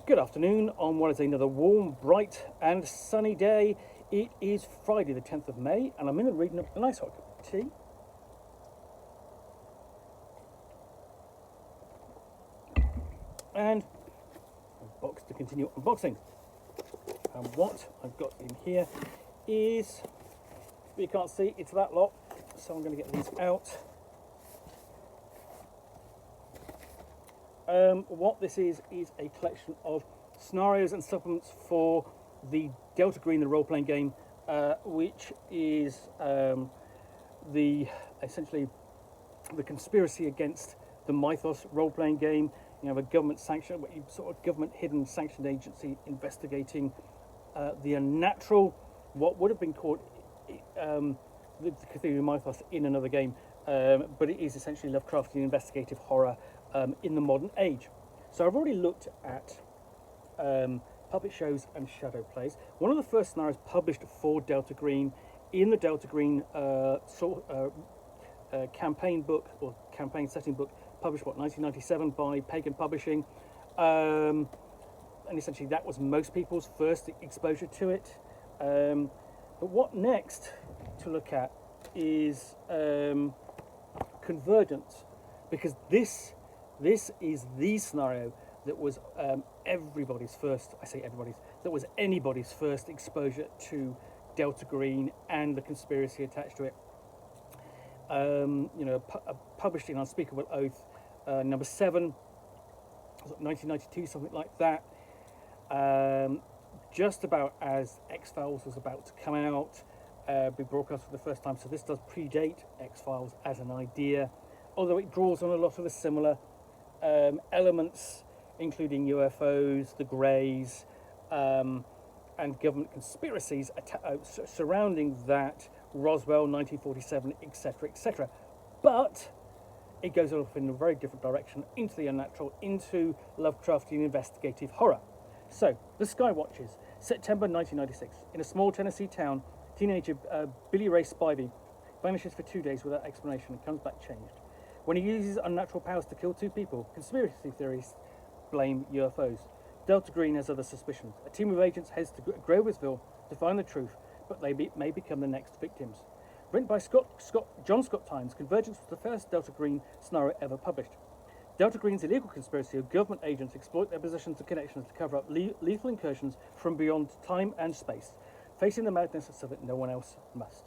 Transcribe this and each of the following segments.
Good afternoon on what is another warm, bright and sunny day. It is Friday the 10th of May and I'm in the reading of a nice hot cup of tea. And a box to continue unboxing. And what I've got in here is, you can't see, it's that lot. So I'm going to get these out. What this is a collection of scenarios and supplements for the Delta Green, the role-playing game, which is essentially the conspiracy against the Mythos role-playing game. You have a government sanctioned, sort of government hidden sanctioned agency investigating the unnatural, what would have been called the Cthulhu Mythos in another game, but it is essentially Lovecraftian investigative horror in the modern age. So I've already looked at puppet shows and shadow plays. One of the first scenarios published for Delta Green in the Delta Green campaign book or campaign setting book, published 1997 by Pagan Publishing, and essentially that was most people's first exposure to it. But what next to look at is Convergence, because this is the scenario that was everybody's first, I say everybody's, that was anybody's first exposure to Delta Green and the conspiracy attached to it. Published in Unspeakable Oath, number 7, 1992, something like that. Just about as X-Files was about to come out, be broadcast for the first time. So this does predate X-Files as an idea, although it draws on a lot of the similar elements, including UFOs, the Greys, and government conspiracies surrounding that, Roswell, 1947, etc., etc. But it goes off in a very different direction, into the unnatural, into Lovecraftian investigative horror. So, The Sky Watches, September 1996. In a small Tennessee town, teenager Billy Ray Spivey vanishes for 2 days without explanation and comes back changed. When he uses unnatural powers to kill 2 people, conspiracy theorists blame UFOs. Delta Green has other suspicions. A team of agents heads to Groversville to find the truth, but they may become the next victims. Written by John Scott Tynes, Convergence was the first Delta Green scenario ever published. Delta Green's illegal conspiracy of government agents exploit their positions and connections to cover up lethal incursions from beyond time and space, facing the madness so that no one else must.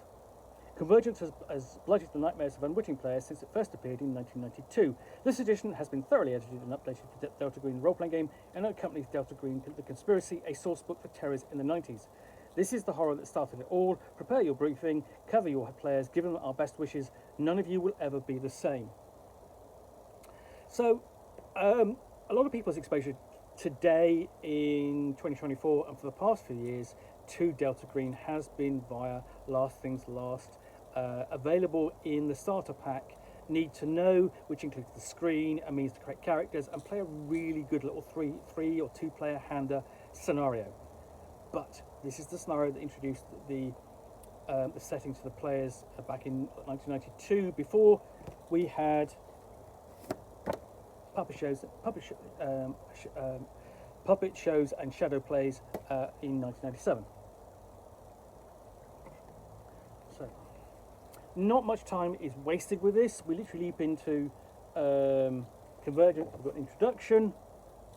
Convergence has blighted the nightmares of unwitting players since it first appeared in 1992. This edition has been thoroughly edited and updated for Delta Green role-playing game and accompanies Delta Green The Conspiracy, a source book for terrors in the 90s. This is the horror that started it all. Prepare your briefing, cover your players, give them our best wishes. None of you will ever be the same. So, a lot of people's exposure today in 2024 and for the past few years to Delta Green has been via Last Things Last, available in the starter pack, Need to Know, which includes the screen and means to create characters and play a really good little three or 2 player hander scenario. But this is the scenario that introduced the setting to the players back in 1992, before we had puppet shows and shadow plays in 1997. So, not much time is wasted with this. We literally leap into Convergence. We've got an introduction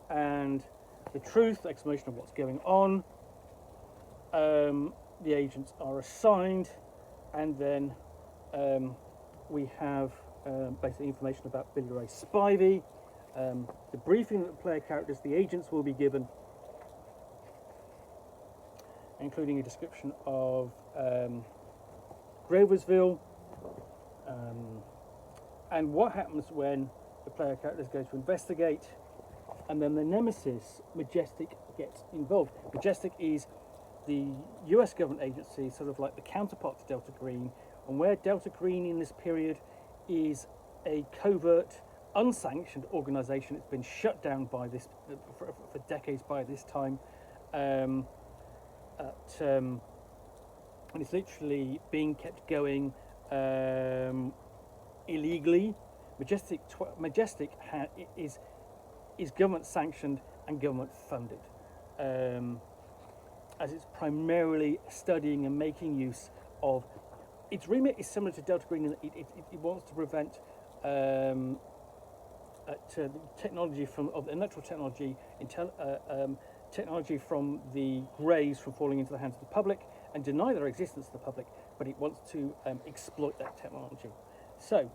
and the truth, explanation of what's going on. The agents are assigned, and then we have basic information about Billy Ray Spivey, the briefing that the player characters, the agents, will be given, including a description of Groversville, and what happens when the player characters go to investigate, and then the nemesis, Majestic, gets involved. Majestic is the US government agency, sort of like the counterpart to Delta Green, and where Delta Green in this period is a covert, unsanctioned organisation. It's been shut down by this for decades by this time, and it's literally being kept going illegally. Majestic is government sanctioned and government funded, as it's primarily studying and making use of. Its remit is similar to Delta Green in that it wants to prevent technology electoral technology, technology from the greys from falling into the hands of the public and deny their existence to the public, but it wants to exploit that technology. So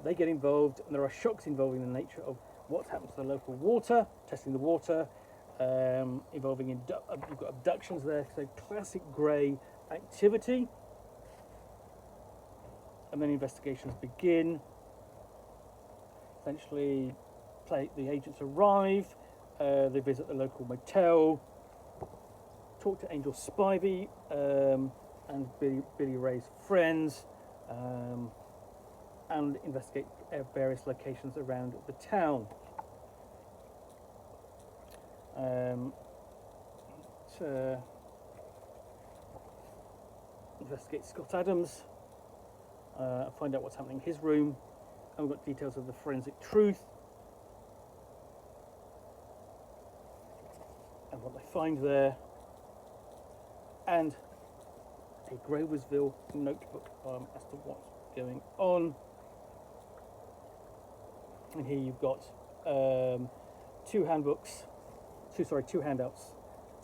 they get involved, and there are shocks involving the nature of what happens to the local water, testing the water, involving you've got abductions there, so classic grey activity. And then investigations begin. Essentially, the agents arrive, they visit the local motel, talk to Angel Spivey and Billy Ray's friends, and investigate various locations around the town. To investigate Scott Adams, find out what's happening in his room, and we've got details of the forensic truth and what they find there, and a Groversville notebook as to what's going on. And here you've got two handouts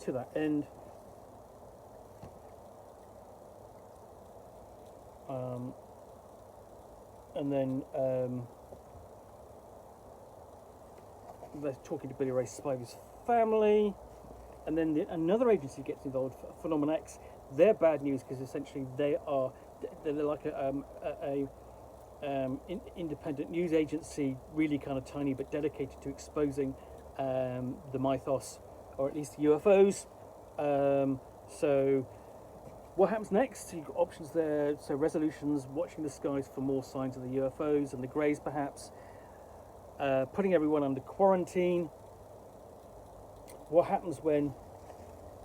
to that end. And then they're talking to Billy Ray Spivey's family, and then another agency gets involved, Phenomenon X. They're bad news because essentially they're like a independent news agency, really kind of tiny but dedicated to exposing the mythos, or at least UFOs. So what happens next? You've got options there. So resolutions, watching the skies for more signs of the UFOs and the greys perhaps, putting everyone under quarantine. What happens when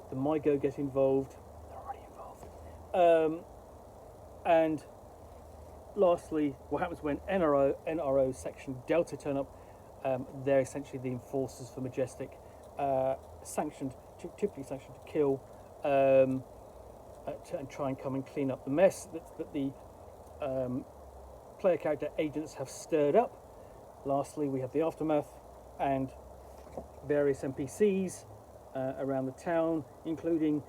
the MIGO get involved? They're already involved. And lastly, what happens when NRO Section Delta turn up? They're essentially the enforcers for Majestic, typically sanctioned to kill, and try and come and clean up the mess that the player character agents have stirred up. Lastly, we have the aftermath and various NPCs around the town, including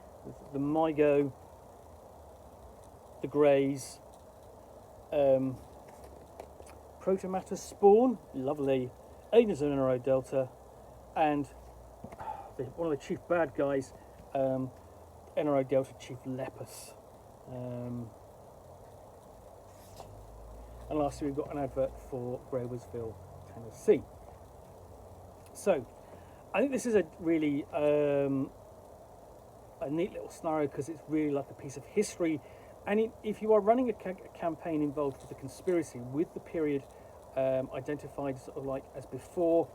the MIGO, the Greys, Protomatter Spawn, lovely, Agents of NRO Delta, and one of the chief bad guys, NRO Delta Chief Lepus. And lastly, we've got an advert for Groversville, Tennessee. So, I think this is a really a neat little scenario because it's really like a piece of history. And if you are running a campaign involved with a conspiracy with the period identified sort of like as before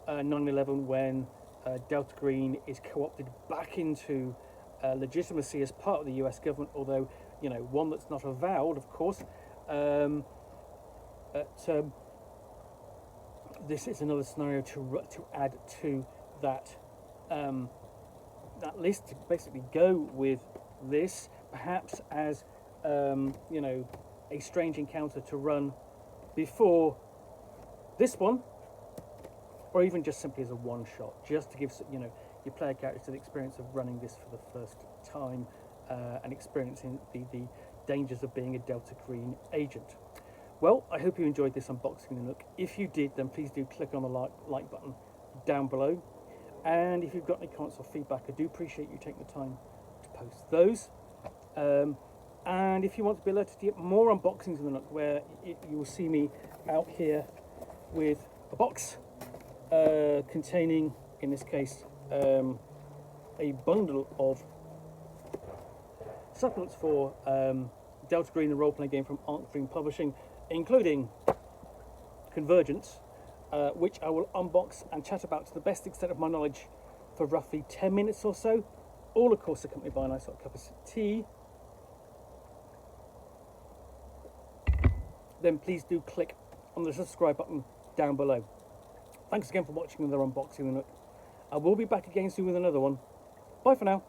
9/11, when Delta Green is co-opted back into legitimacy as part of the US government, although, you know, one that's not avowed, of course. This is another scenario to add to that that list, to basically go with this, perhaps as you know, a strange encounter to run before this one, or even just simply as a one shot, just to give, you know, your player characters the experience of running this for the first time and experiencing the dangers of being a Delta Green agent. Well, I hope you enjoyed this unboxing of the Nook. If you did, then please do click on the like button down below. And if you've got any comments or feedback, I do appreciate you taking the time to post those. And if you want to be alerted to get more unboxings of the Nook, where you will see me out here with a box containing, in this case, a bundle of supplements for Delta Green, the role-playing game from Arc Dream Publishing, including Convergence, which I will unbox and chat about to the best extent of my knowledge for roughly 10 minutes or so, all of course accompanied by a nice hot cup of tea. Then please do click on the subscribe button down below. Thanks again for watching another unboxing of the Nook. I will be back again soon with another one. Bye for now.